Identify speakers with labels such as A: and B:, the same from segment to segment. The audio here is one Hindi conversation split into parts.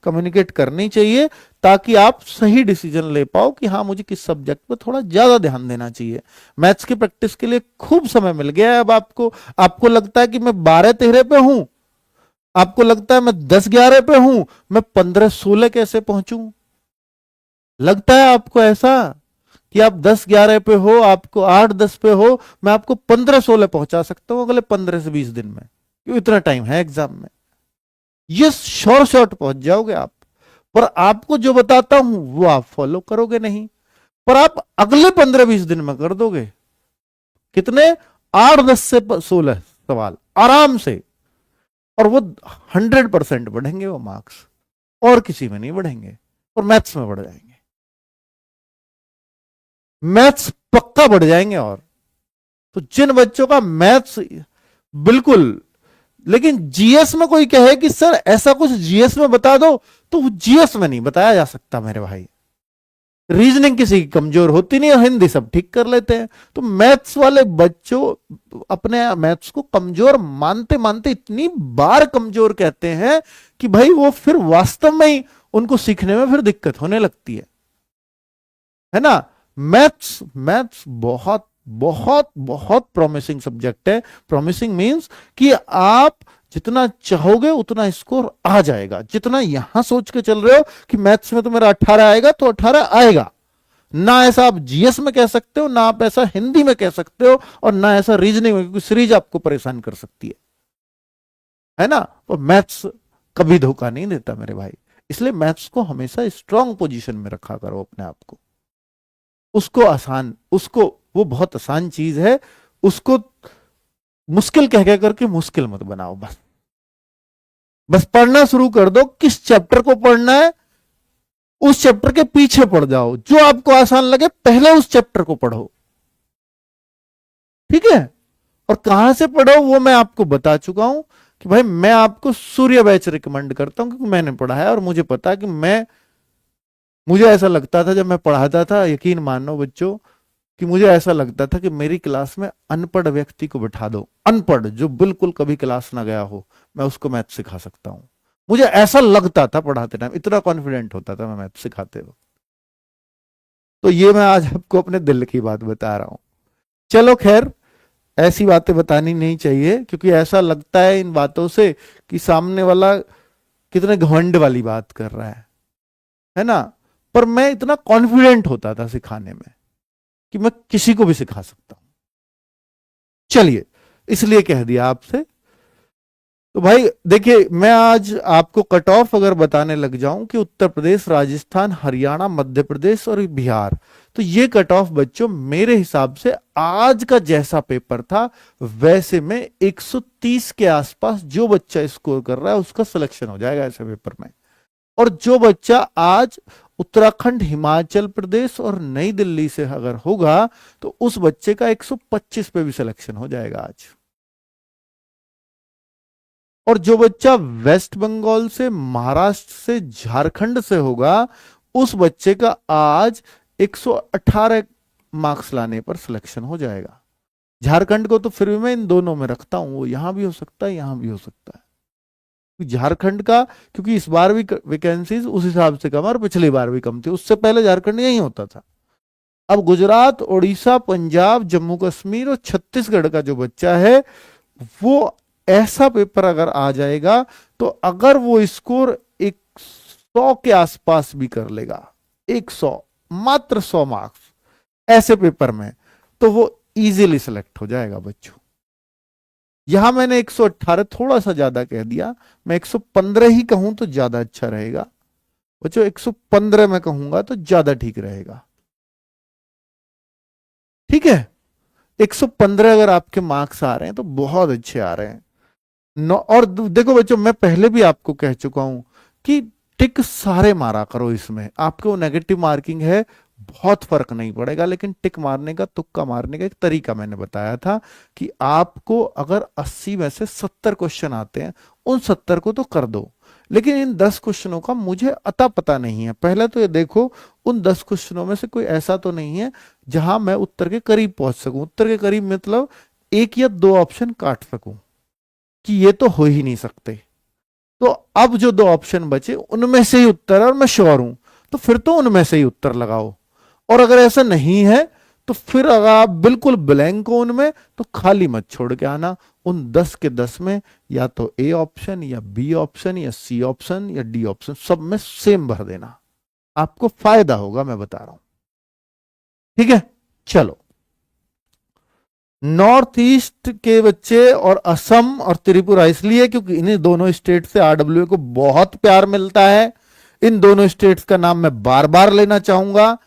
A: कम्युनिकेट करनी चाहिए, ताकि आप सही डिसीजन ले पाओ कि हाँ मुझे किस सब्जेक्ट पे थोड़ा ज्यादा ध्यान देना चाहिए। मैथ्स की प्रैक्टिस के लिए खूब समय मिल गया है अब आपको। आपको लगता है कि मैं 12-13 पे हूं, आपको लगता है मैं 10-11 पे हूं, मैं 15-16 कैसे पहुंचूं? लगता है आपको ऐसा कि आप 10-11 पे हो, आपको 8-10 पे हो, मैं आपको 15-16 पहुंचा सकता हूं अगले 15 से 20 दिन में, क्यों इतना टाइम है एग्जाम में। ये शॉर्ट शॉर्ट पहुंच जाओगे आप। पर आपको जो बताता हूं वो आप फॉलो करोगे नहीं, पर आप अगले 15-20 दिन में कर दोगे। कितने? 8-10 से 16 सवाल आराम से, और वो 100% बढ़ेंगे वो मार्क्स, और किसी में नहीं बढ़ेंगे, और मैथ्स में बढ़ जाएंगे। मैथ्स पक्का बढ़ जाएंगे। और तो जिन बच्चों का मैथ्स बिल्कुल, लेकिन जीएस में कोई कहे कि सर ऐसा कुछ जीएस में बता दो, तो जीएस में नहीं बताया जा सकता मेरे भाई। रीजनिंग किसी की कमजोर होती नहीं, और हिंदी सब ठीक कर लेते हैं। तो मैथ्स वाले बच्चों अपने मैथ्स को कमजोर मानते मानते इतनी बार कमजोर कहते हैं कि भाई वो फिर वास्तव में ही उनको सीखने में फिर दिक्कत होने लगती है ना। मैथ्स मैथ्स बहुत बहुत बहुत प्रॉमिसिंग सब्जेक्ट है। प्रॉमिसिंग मींस कि आप जितना चाहोगे उतना स्कोर आ जाएगा। जितना यहां सोच के चल रहे हो कि मैथ्स में तो मेरा 18 आएगा, तो 18 आएगा ना। ऐसा आप जीएस में कह सकते हो ना, आप ऐसा हिंदी में कह सकते हो, और ना ऐसा रीजनिंग में, क्योंकि सीरीज आपको परेशान कर सकती है ना। और मैथ्स कभी धोखा नहीं देता मेरे भाई। इसलिए मैथ्स को हमेशा स्ट्रांग पोजीशन में रखा करो अपने आप को। उसको आसान, उसको, वो बहुत आसान चीज है, उसको मुश्किल कह कह करके मुश्किल मत बनाओ। बस बस पढ़ना शुरू कर दो। किस चैप्टर को पढ़ना है उस चैप्टर के पीछे पढ़ जाओ, जो आपको आसान लगे पहले उस चैप्टर को पढ़ो, ठीक है। और कहां से पढ़ो वो मैं आपको बता चुका हूं कि भाई मैं आपको सूर्य बैच रिकमेंड करता हूं, क्योंकि मैंने पढ़ा है और मुझे पता है कि मुझे ऐसा लगता था जब मैं पढ़ाता था, यकीन मानो बच्चों, कि मुझे ऐसा लगता था कि मेरी क्लास में अनपढ़ व्यक्ति को बिठा दो, अनपढ़ जो बिल्कुल कभी क्लास ना गया हो, मैं उसको मैथ सिखा सकता हूं। मुझे ऐसा लगता था पढ़ाते टाइम, इतना कॉन्फिडेंट होता था मैं मैथ सिखाते वक्त। तो ये मैं आज आपको अपने दिल की बात बता रहा हूं। चलो खैर, ऐसी बातें बतानी नहीं चाहिए, क्योंकि ऐसा लगता है इन बातों से कि सामने वाला कितने घमंड वाली बात कर रहा है ना। पर मैं इतना कॉन्फिडेंट होता था सिखाने में कि मैं किसी को भी सिखा सकता हूं। चलिए, इसलिए कह दिया आपसे। तो भाई देखिए, मैं आज आपको कट ऑफ अगर बताने लग जाऊं कि उत्तर प्रदेश, राजस्थान, हरियाणा, मध्य प्रदेश और बिहार, तो ये कट ऑफ बच्चों मेरे हिसाब से आज का जैसा पेपर था वैसे में 130 के आसपास जो बच्चा स्कोर कर रहा है उसका सिलेक्शन हो जाएगा ऐसे पेपर में। और जो बच्चा आज उत्तराखंड, हिमाचल प्रदेश और नई दिल्ली से अगर होगा, तो उस बच्चे का 125 पे भी सिलेक्शन हो जाएगा आज। और जो बच्चा वेस्ट बंगाल से, महाराष्ट्र से, झारखंड से होगा, उस बच्चे का आज 118 मार्क्स लाने पर सिलेक्शन हो जाएगा। झारखंड को तो फिर भी मैं इन दोनों में रखता हूं, वो यहां भी हो सकता है, यहां भी हो सकता है। झारखंड का, क्योंकि इस बार भी वैकेंसीज उस हिसाब से कम और पिछली बार भी कम थी, उससे पहले झारखंड यही होता था। अब गुजरात, उड़ीसा, पंजाब, जम्मू कश्मीर और छत्तीसगढ़ का जो बच्चा है, वो ऐसा पेपर अगर आ जाएगा, तो अगर वो स्कोर 100 के आसपास भी कर लेगा, 100, मात्र 100 मार्क्स ऐसे पेपर में, तो वो इजीली सेलेक्ट हो जाएगा बच्चों। यहां मैंने 118 थोड़ा सा ज्यादा कह दिया, मैं 115 ही कहूं तो ज्यादा अच्छा रहेगा बच्चों। 115 में कहूंगा तो ज्यादा ठीक रहेगा, ठीक है। 115 अगर आपके मार्क्स आ रहे हैं तो बहुत अच्छे आ रहे हैं। और देखो बच्चों, मैं पहले भी आपको कह चुका हूं कि टिक सारे मारा करो इसमें। आपको नेगेटिव मार्किंग है, बहुत फर्क नहीं पड़ेगा, लेकिन टिक मारने का, तुक्का मारने का एक तरीका मैंने बताया था कि आपको अगर 80 में से 70 क्वेश्चन आते हैं, उन 70 को तो कर दो, लेकिन इन 10 क्वेश्चनों का मुझे अता पता नहीं है। पहले तो ये देखो, उन 10 क्वेश्चनों में से कोई ऐसा तो नहीं है जहां मैं उत्तर के करीब पहुंच सकूं। उत्तर के करीब मतलब एक या दो ऑप्शन काट सकूं, कि ये तो हो ही नहीं सकते। तो अब जो दो ऑप्शन बचे उनमें से ही उत्तर है और मैं श्योर हूं, तो फिर तो उनमें से ही उत्तर लगाओ। और अगर ऐसा नहीं है तो फिर अगर आप बिल्कुल ब्लैंक हो उनमें, तो खाली मत छोड़ के आना। उन 10 के 10 में या तो ए ऑप्शन या बी ऑप्शन या सी ऑप्शन या डी ऑप्शन, सब में सेम भर देना, आपको फायदा होगा, मैं बता रहा हूं। ठीक है, चलो। नॉर्थ ईस्ट के बच्चे और असम और त्रिपुरा इसलिए क्योंकि इन्हीं दोनों स्टेट से आरडब्ल्यू को बहुत प्यार मिलता है। इन दोनों स्टेट्स का नाम मैं बार बार लेना चाहूंगा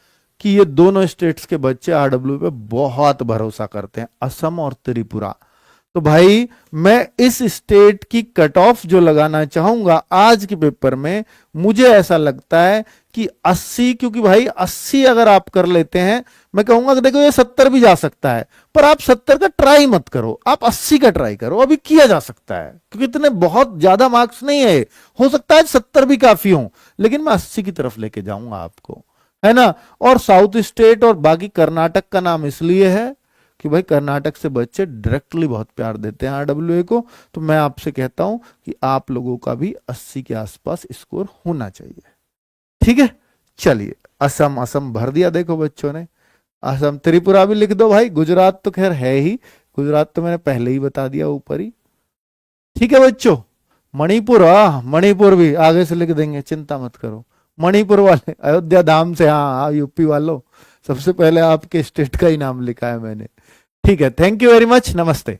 A: कि ये दोनों स्टेट्स के बच्चे आरडब्ल्यू पे बहुत भरोसा करते हैं, असम और त्रिपुरा। तो भाई मैं इस स्टेट की कट ऑफ जो लगाना चाहूंगा आज के पेपर में, मुझे ऐसा लगता है कि 80, क्योंकि भाई 80 अगर आप कर लेते हैं, मैं कहूंगा कि देखो ये 70 भी जा सकता है, पर आप 70 का ट्राई मत करो, आप 80 का ट्राई करो, अभी किया जा सकता है, क्योंकि इतने बहुत ज्यादा मार्क्स नहीं है, हो सकता है 70 भी काफी हो, लेकिन मैं 80 की तरफ लेके जाऊंगा आपको, है ना। और साउथ स्टेट और बाकी कर्नाटक का नाम इसलिए है कि भाई कर्नाटक से बच्चे डायरेक्टली बहुत प्यार देते हैं आरडब्ल्यूए को, तो मैं आपसे कहता हूं कि आप लोगों का भी 80 के आसपास स्कोर होना चाहिए। ठीक है, चलिए। असम, असम भर दिया देखो बच्चों ने, असम। त्रिपुरा भी लिख दो भाई, गुजरात तो खैर है ही, गुजरात तो मैंने पहले ही बता दिया ऊपर ही। ठीक है बच्चों, मणिपुर, मणिपुर भी आगे से लिख देंगे, चिंता मत करो। मणिपुर वाले, अयोध्या धाम से, हाँ यूपी वालों, सबसे पहले आपके स्टेट का ही नाम लिखा है मैंने। ठीक है, थैंक यू वेरी मच, नमस्ते।